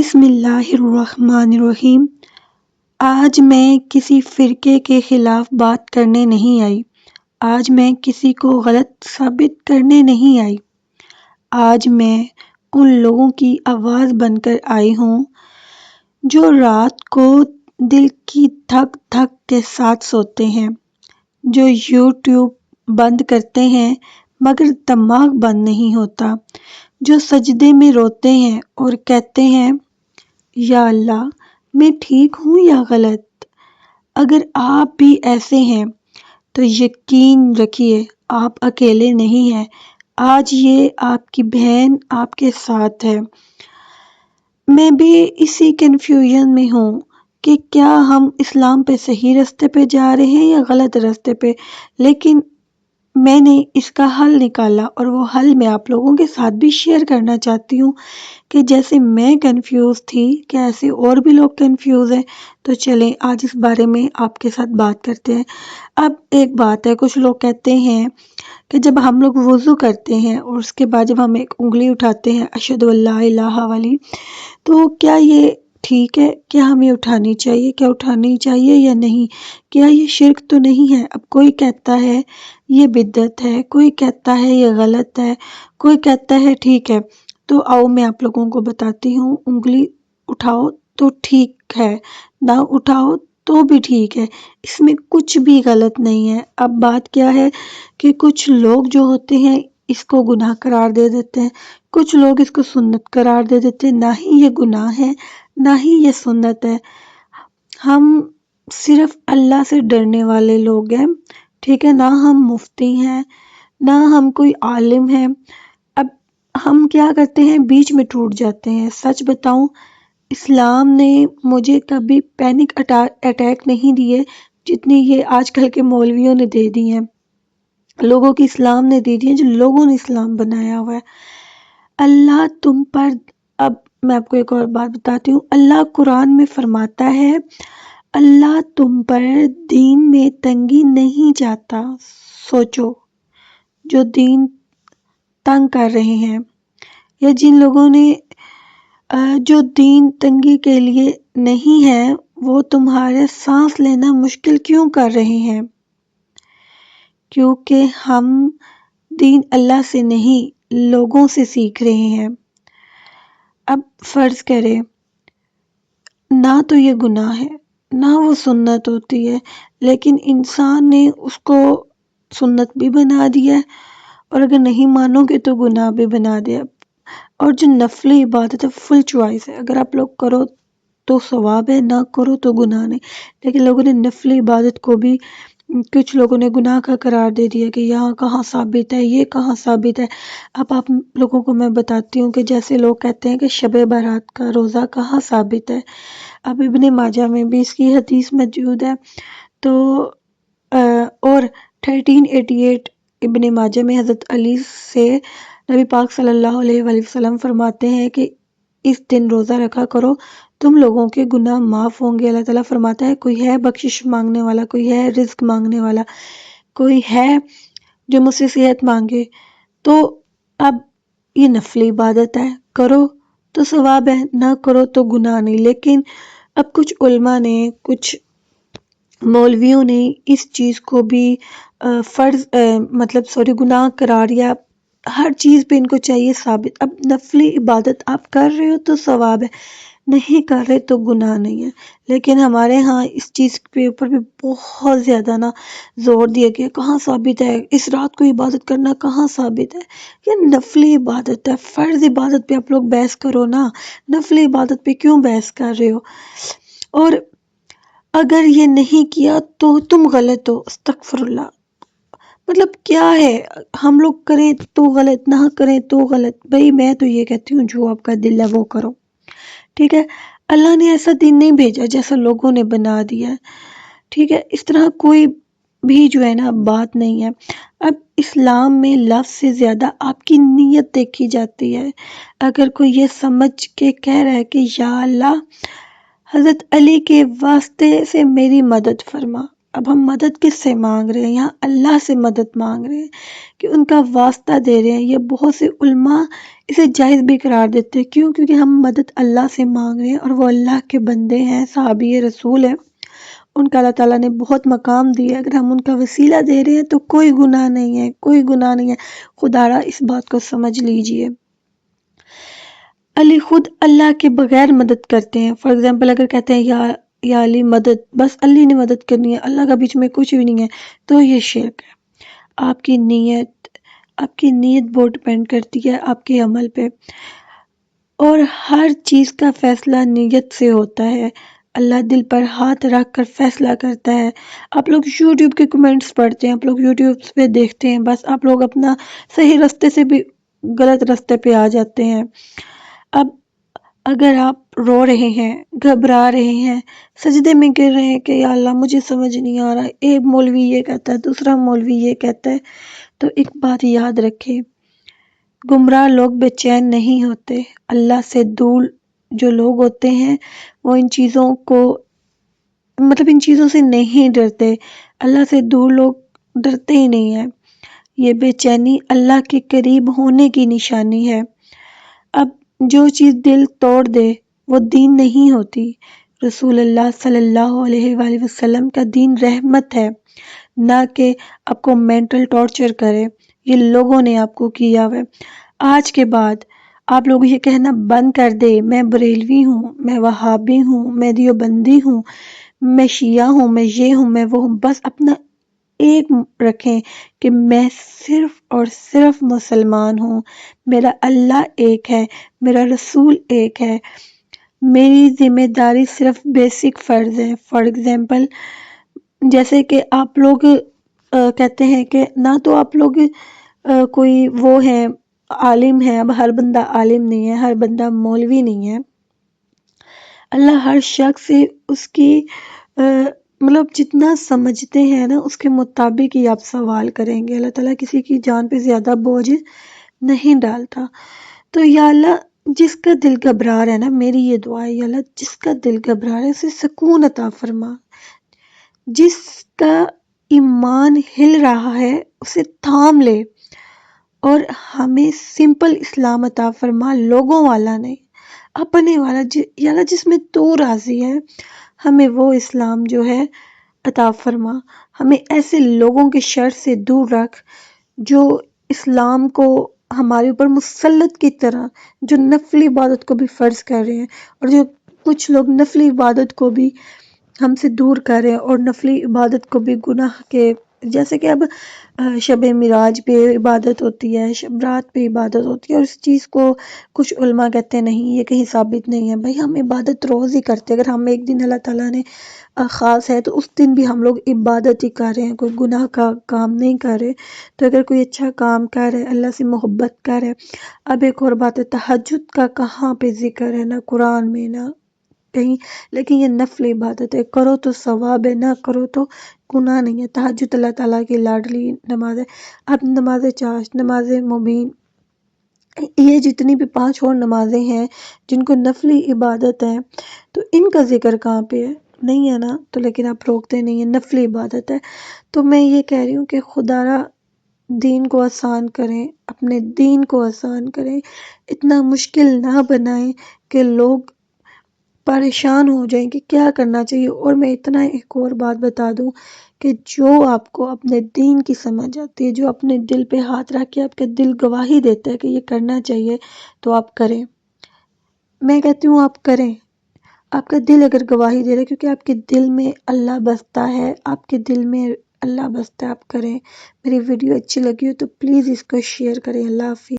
بسم اللہ الرحمن الرحیم۔ آج میں کسی فرقے کے خلاف بات کرنے نہیں آئی۔ آج میں کسی کو غلط ثابت کرنے نہیں آئی۔ آج میں ان لوگوں کی آواز بن کر آئی ہوں جو رات کو دل کی دھک دھک کے ساتھ سوتے ہیں، جو یوٹیوب بند کرتے ہیں مگر دماغ بند نہیں ہوتا، جو سجدے میں روتے ہیں اور کہتے ہیں یا اللہ میں ٹھیک ہوں یا غلط۔ اگر آپ بھی ایسے ہیں تو یقین رکھیے آپ اکیلے نہیں ہیں۔ آج یہ آپ کی بہن آپ کے ساتھ ہے۔ میں بھی اسی کنفیوژن میں ہوں کہ کیا ہم اسلام پہ صحیح راستے پہ جا رہے ہیں یا غلط راستے پہ، لیکن میں نے اس کا حل نکالا اور وہ حل میں آپ لوگوں کے ساتھ بھی شیئر کرنا چاہتی ہوں کہ جیسے میں کنفیوز تھی کہ ایسے اور بھی لوگ کنفیوز ہیں۔ تو چلیں آج اس بارے میں آپ کے ساتھ بات کرتے ہیں۔ اب ایک بات ہے، کچھ لوگ کہتے ہیں کہ جب ہم لوگ وضو کرتے ہیں اور اس کے بعد جب ہم ایک انگلی اٹھاتے ہیں اشہد اللہ الہ والی، تو کیا یہ ٹھیک ہے؟ کیا ہمیں اٹھانی چاہیے؟ کیا اٹھانی چاہیے یا نہیں؟ کیا یہ شرک تو نہیں ہے؟ اب کوئی کہتا ہے یہ بدعت ہے، کوئی کہتا ہے یہ غلط ہے، کوئی کہتا ہے ٹھیک ہے۔ تو آؤ میں آپ لوگوں کو بتاتی ہوں، انگلی اٹھاؤ تو ٹھیک ہے، نہ اٹھاؤ تو بھی ٹھیک ہے، اس میں کچھ بھی غلط نہیں ہے۔ اب بات کیا ہے کہ کچھ لوگ جو ہوتے ہیں اس کو گناہ قرار دے دیتے ہیں، کچھ لوگ اس کو سنت قرار دے دیتے ہیں۔ نہ ہی یہ گناہ ہے نہ ہی یہ سنت ہے۔ ہم صرف اللہ سے ڈرنے والے لوگ ہیں، ٹھیک ہے؟ نہ ہم مفتی ہیں نہ ہم کوئی عالم ہیں۔ اب ہم کیا کرتے ہیں، بیچ میں ٹوٹ جاتے ہیں۔ سچ بتاؤں، اسلام نے مجھے کبھی پینک اٹیک نہیں دیے جتنی یہ آج کل کے مولویوں نے دے دی ہیں، لوگوں کی اسلام نے دے دی ہیں جو لوگوں نے اسلام بنایا ہوا ہے۔ اللہ تم پر، اب میں آپ کو ایک اور بات بتاتی ہوں، اللہ قرآن میں فرماتا ہے اللہ تم پر دین میں تنگی نہیں چاہتا۔ سوچو، جو دین تنگ کر رہے ہیں یا جن لوگوں نے جو دین تنگی کے لیے نہیں ہے، وہ تمہارے سانس لینا مشکل کیوں کر رہے ہیں؟ کیونکہ ہم دین اللہ سے نہیں لوگوں سے سیکھ رہے ہیں۔ اب فرض کریں نہ تو یہ گناہ ہے نہ وہ سنت ہوتی ہے، لیکن انسان نے اس کو سنت بھی بنا دیا ہے اور اگر نہیں مانو گے تو گناہ بھی بنا دیا۔ اور جو نفلی عبادت ہے فل چوائس ہے، اگر آپ لوگ کرو تو ثواب ہے، نہ کرو تو گناہ نہیں۔ لیکن لوگوں نے نفلی عبادت کو بھی، کچھ لوگوں نے گناہ کا قرار دے دیا کہ یہاں کہاں ثابت ہے، یہ کہاں ثابت ہے۔ اب آپ لوگوں کو میں بتاتی ہوں کہ جیسے لوگ کہتے ہیں کہ شب برات کا روزہ کہاں ثابت ہے۔ اب ابن ماجہ میں بھی اس کی حدیث موجود ہے، تو اور 1388 ابن ماجہ میں حضرت علی سے نبی پاک صلی اللہ علیہ وآلہ وسلم فرماتے ہیں کہ اس دن روزہ رکھا کرو، تم لوگوں کے گناہ معاف ہوں گے۔ اللہ تعالیٰ فرماتا ہے کوئی ہے بخشش مانگنے والا، کوئی ہے رزق مانگنے والا، کوئی ہے جو مجھ سے صحت مانگے۔ تو اب یہ نفلی عبادت ہے، کرو تو ثواب ہے، نہ کرو تو گناہ نہیں۔ لیکن اب کچھ علماء نے، کچھ مولویوں نے اس چیز کو بھی فرض گناہ قرار دیا۔ ہر چیز پہ ان کو چاہیے ثابت۔ اب نفلی عبادت آپ کر رہے ہو تو ثواب ہے، نہیں کر رہے تو گناہ نہیں ہے۔ لیکن ہمارے ہاں اس چیز کے اوپر بھی بہت زیادہ زور دیا گیا، کہاں ثابت ہے اس رات کو عبادت کرنا، کہاں ثابت ہے؟ یہ نفلی عبادت ہے، فرض عبادت پہ آپ لوگ بحث کرو نا، نفلی عبادت پہ کیوں بحث کر رہے ہو؟ اور اگر یہ نہیں کیا تو تم غلط ہو، استغفر اللہ۔ مطلب کیا ہے، ہم لوگ کریں تو غلط، نہ کریں تو غلط؟ بھئی میں تو یہ کہتی ہوں جو آپ کا دل ہے وہ کرو، ٹھیک ہے؟ اللہ نے ایسا دین نہیں بھیجا جیسا لوگوں نے بنا دیا ہے، ٹھیک ہے؟ اس طرح کوئی بھی جو ہے نا بات نہیں ہے۔ اب اسلام میں لفظ سے زیادہ آپ کی نیت دیکھی جاتی ہے۔ اگر کوئی یہ سمجھ کے کہہ رہا ہے کہ یا اللہ حضرت علی کے واسطے سے میری مدد فرما، اب ہم مدد کس سے مانگ رہے ہیں؟ یہاں اللہ سے مدد مانگ رہے ہیں کہ ان کا واسطہ دے رہے ہیں. یہ بہت سے علماء اسے جائز بھی قرار دیتے ہیں. کیوں؟ کیونکہ ہم مدد اللہ سے مانگ رہے ہیں اور وہ اللہ کے بندے ہیں، صحابی رسول ہیں. ان کا اللہ تعالیٰ نے بہت مقام دیا ہے. اگر ہم ان کا وسیلہ دے رہے ہیں تو کوئی گناہ نہیں ہے، کوئی گناہ نہیں ہے. خدا را اس بات کو سمجھ لیجئے. علی خود اللہ کے بغیر مدد کرتے ہیں. فار ایگزامپل اگر کہتے ہیں یا علی مدد، بس علی نے مدد کرنی ہے، اللہ کا بیچ میں کچھ بھی نہیں ہے، تو یہ شرک ہے. آپ کی نیت بہت ڈپینڈ کرتی ہے آپ کے عمل پہ، اور ہر چیز کا فیصلہ نیت سے ہوتا ہے. اللہ دل پر ہاتھ رکھ کر فیصلہ کرتا ہے. آپ لوگ یوٹیوب کے کمنٹس پڑھتے ہیں، آپ لوگ یوٹیوب پہ دیکھتے ہیں، بس آپ لوگ اپنا صحیح راستے سے بھی غلط راستے پہ آ جاتے ہیں. اب اگر آپ رو رہے ہیں، گھبرا رہے ہیں، سجدے میں گر رہے ہیں کہ یا اللہ مجھے سمجھ نہیں آ رہا، ایک مولوی یہ کہتا ہے، دوسرا مولوی یہ کہتا ہے، تو ایک بات یاد رکھیں، گمراہ لوگ بے چین نہیں ہوتے. اللہ سے دور جو لوگ ہوتے ہیں وہ ان چیزوں سے نہیں ڈرتے. اللہ سے دور لوگ ڈرتے ہی نہیں ہیں. یہ بے چینی اللہ کے قریب ہونے کی نشانی ہے. اب جو چیز دل توڑ دے وہ دین نہیں ہوتی. رسول اللہ صلی اللہ علیہ وآلہ وسلم کا دین رحمت ہے، نہ کہ آپ کو مینٹل ٹارچر کرے. یہ لوگوں نے آپ کو کیا ہے. آج کے بعد آپ لوگ یہ کہنا بند کر دے میں بریلوی ہوں، میں وہابی ہوں، میں دیوبندی ہوں، میں شیعہ ہوں، میں یہ ہوں، میں وہ ہوں. بس اپنا ایک رکھیں کہ میں صرف اور صرف مسلمان ہوں. میرا اللہ ایک ہے، میرا رسول ایک ہے. میری ذمہ داری صرف بیسک فرض ہے. فار ایگزامپل جیسے کہ آپ لوگ کہتے ہیں کہ نہ تو آپ لوگ کوئی وہ ہیں عالم ہے. اب ہر بندہ عالم نہیں ہے، ہر بندہ مولوی نہیں ہے. اللہ ہر شخص سے اس کی جتنا سمجھتے ہیں نا اس کے مطابق ہی آپ سوال کریں گے. اللہ تعالیٰ کسی کی جان پہ زیادہ بوجھ نہیں ڈالتا. تو یا اللہ جس کا دل گھبرا رہا ہے نا، میری یہ دعا ہے، یا اللہ جس کا دل گھبرا رہا ہے اسے سکون عطا فرما. جس کا ایمان ہل رہا ہے اسے تھام لے، اور ہمیں سمپل اسلام عطا فرما، لوگوں والا نہیں، اپنے والا. یا اللہ جس میں تو راضی ہے ہمیں وہ اسلام جو ہے عطا فرما. ہمیں ایسے لوگوں کے شر سے دور رکھ جو اسلام کو ہمارے اوپر مسلط کی طرح، جو نفلی عبادت کو بھی فرض کر رہے ہیں، اور جو کچھ لوگ نفلی عبادت کو بھی ہم سے دور کر رہے ہیں، اور نفلی عبادت کو بھی گناہ کے، جیسے کہ اب شب معراج پہ عبادت ہوتی ہے، شب رات پہ عبادت ہوتی ہے، اور اس چیز کو کچھ علماء کہتے ہیں نہیں یہ کہیں ثابت نہیں ہے. بھائی ہم عبادت روز ہی کرتے ہیں. اگر ہم ایک دن اللہ تعالیٰ نے خاص ہے تو اس دن بھی ہم لوگ عبادت ہی کر رہے ہیں، کوئی گناہ کا کام نہیں کر رہے. تو اگر کوئی اچھا کام کر رہے، اللہ سے محبت کر رہے. اب ایک اور بات ہے، تہجد کا کہاں پہ ذکر ہے؟ نہ قرآن میں نہ کہیں. لیکن یہ نفل عبادت ہے، کرو تو ثواب ہے، نہ کرو تو گناہ نہیں ہے. تہجد اللہ تعالیٰ کی لاڈلی نماز ہے. اب نماز چاشت، نماز مبین، یہ جتنی بھی 5 اور نمازیں ہیں جن کو نفلی عبادت ہے، تو ان کا ذکر کہاں پہ ہے؟ نہیں ہے نا. تو لیکن آپ روکتے نہیں ہیں، نفلی عبادت ہے. تو میں یہ کہہ رہی ہوں کہ خدا را دین کو آسان کریں، اپنے دین کو آسان کریں. اتنا مشکل نہ بنائیں کہ لوگ پریشان ہو جائیں کہ کیا کرنا چاہیے. اور میں اتنا ایک اور بات بتا دوں کہ جو آپ کو اپنے دین کی سمجھ آتی ہے، جو اپنے دل پہ ہاتھ رکھ کے آپ کے دل گواہی دیتا ہے کہ یہ کرنا چاہیے، تو آپ کریں. میں کہتی ہوں آپ کریں. آپ کا دل اگر گواہی دے رہا ہے، کیونکہ آپ کے دل میں اللہ بستا ہے، آپ کے دل میں اللہ بستا ہے، آپ کریں. میری ویڈیو اچھی لگی ہو تو پلیز اس کو شیئر کریں. اللہ حافظ.